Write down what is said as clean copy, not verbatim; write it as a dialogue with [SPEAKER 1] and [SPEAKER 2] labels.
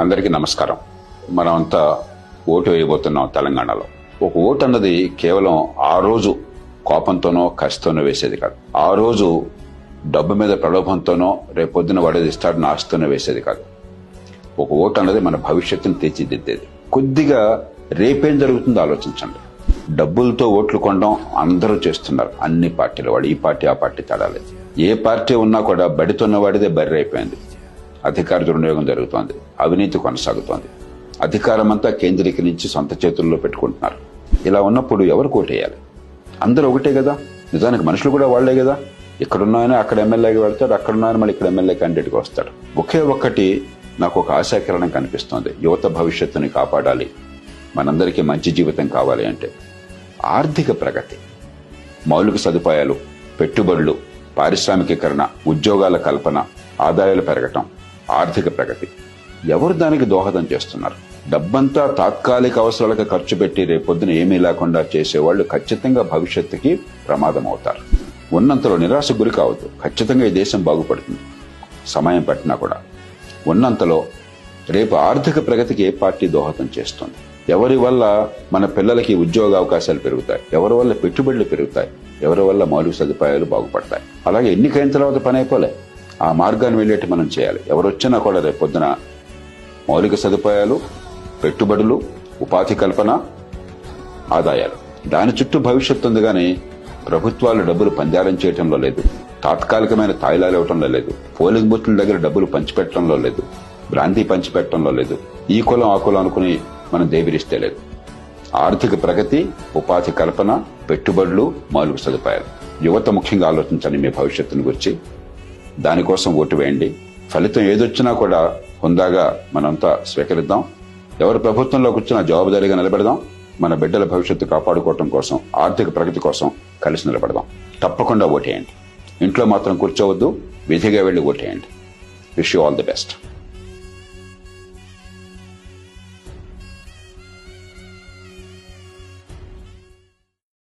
[SPEAKER 1] అందరికీ నమస్కారం. మనమంతా ఓటు వేయబోతున్నాం తెలంగాణలో. ఒక ఓటు అన్నది కేవలం ఆ రోజు కోపంతోనో కసితోనో వేసేది కాదు. ఆ రోజు డబ్బు మీద ప్రలోభంతోనో రేపొద్దున వాడేది ఇస్తాడని ఆశతోనో వేసేది కాదు. ఒక ఓటు అన్నది మన భవిష్యత్తును తీర్చిదిద్దేది. కొద్దిగా రేపేం జరుగుతుందో ఆలోచించండి. డబ్బులతో ఓట్లు కొనడం అందరూ చేస్తున్నారు, అన్ని పార్టీలు. వాడు ఈ పార్టీ ఆ పార్టీ తేడాలేదు. ఏ పార్టీ ఉన్నా కూడా బడితున్న వాడిదే బర్రె అయిపోయింది. అధికార దుర్వినియోగం జరుగుతోంది, అవినీతి కొనసాగుతోంది. అధికారం అంతా కేంద్రీకరించి సొంత చేతుల్లో పెట్టుకుంటున్నారు. ఇలా ఉన్నప్పుడు ఎవరు కోటేయాలి? అందరూ ఒకటే కదా. నిజానికి మనుషులు కూడా వాళ్లే కదా. ఇక్కడున్నాయని అక్కడ ఎమ్మెల్యేకి వెళ్తాడు, అక్కడున్నాయని మళ్ళీ ఇక్కడ ఎమ్మెల్యే క్యాండిడేట్గా వస్తాడు. ఒకే ఒక్కటి నాకు ఒక ఆశాకిరణం కనిపిస్తోంది. యువత భవిష్యత్తుని కాపాడాలి, మనందరికీ మంచి జీవితం కావాలి అంటే ఆర్థిక ప్రగతి, మౌలిక సదుపాయాలు, పెట్టుబడులు, పారిశ్రామికీకరణ, ఉద్యోగాల కల్పన, ఆదాయాలు పెరగటం, ఆర్థిక ప్రగతి. ఎవరు దానికి దోహదం చేస్తున్నారు? డబ్బంతా తాత్కాలిక అవసరాలకు ఖర్చు పెట్టి రేపొద్దున ఏమీ లేకుండా చేసేవాళ్లు ఖచ్చితంగా భవిష్యత్తుకి ప్రమాదం అవుతారు. ఉన్నంతలో నిరాశకు గురి కావద్దు. ఖచ్చితంగా ఈ దేశం బాగుపడుతుంది, సమయం పట్టినా కూడా. ఉన్నంతలో రేపు ఆర్థిక ప్రగతికి ఏ పార్టీ దోహదం చేస్తుంది? ఎవరి వల్ల మన పిల్లలకి ఉద్యోగ అవకాశాలు పెరుగుతాయి? ఎవరి వల్ల పెట్టుబడులు పెరుగుతాయి? ఎవరి వల్ల మౌలిక సదుపాయాలు బాగుపడతాయి? అలాగే ఎన్నికైన తర్వాత పని అయిపోలే, ఆ మార్గాన్ని వెళ్ళేట్టు మనం చేయాలి. ఎవరొచ్చినా కూడా రేపొద్దున మౌలిక సదుపాయాలు, పెట్టుబడులు, ఉపాధి కల్పన, ఆదాయాలు, దాని చుట్టూ భవిష్యత్తు ఉంది. కానీ ప్రభుత్వాలు డబ్బులు పంజారం చేయటంలో లేదు, తాత్కాలికమైన తాయిలాలు ఇవ్వటంలో లేదు, పోలింగ్ బూత్ల దగ్గర డబ్బులు పంచిపెట్టడంలో లేదు, భ్రాంతి పంచిపెట్టడంలో లేదు, ఈ కులం ఆ కులం అనుకుని మనం దేవిరిస్తే లేదు. ఆర్థిక ప్రగతి, ఉపాధి కల్పన, పెట్టుబడులు, మౌలిక సదుపాయాలు. యువత ముఖ్యంగా ఆలోచించండి మీ భవిష్యత్తుని గురించి. దానికోసం ఓటు వేయండి. ఫలితం ఏదొచ్చినా కూడా హుందాగా మనంతా స్వీకరిద్దాం. ఎవరు ప్రభుత్వంలో కూర్చున్నా జవాబుదారీగా నిలబెడదాం. మన బిడ్డల భవిష్యత్తు కాపాడుకోవటం కోసం, ఆర్థిక ప్రగతి కోసం కలిసి నిలబడదాం. తప్పకుండా ఓటేయండి. ఇంట్లో మాత్రం కూర్చోవద్దు, విధిగా వెళ్లి ఓటేయండి. Wish you all the best.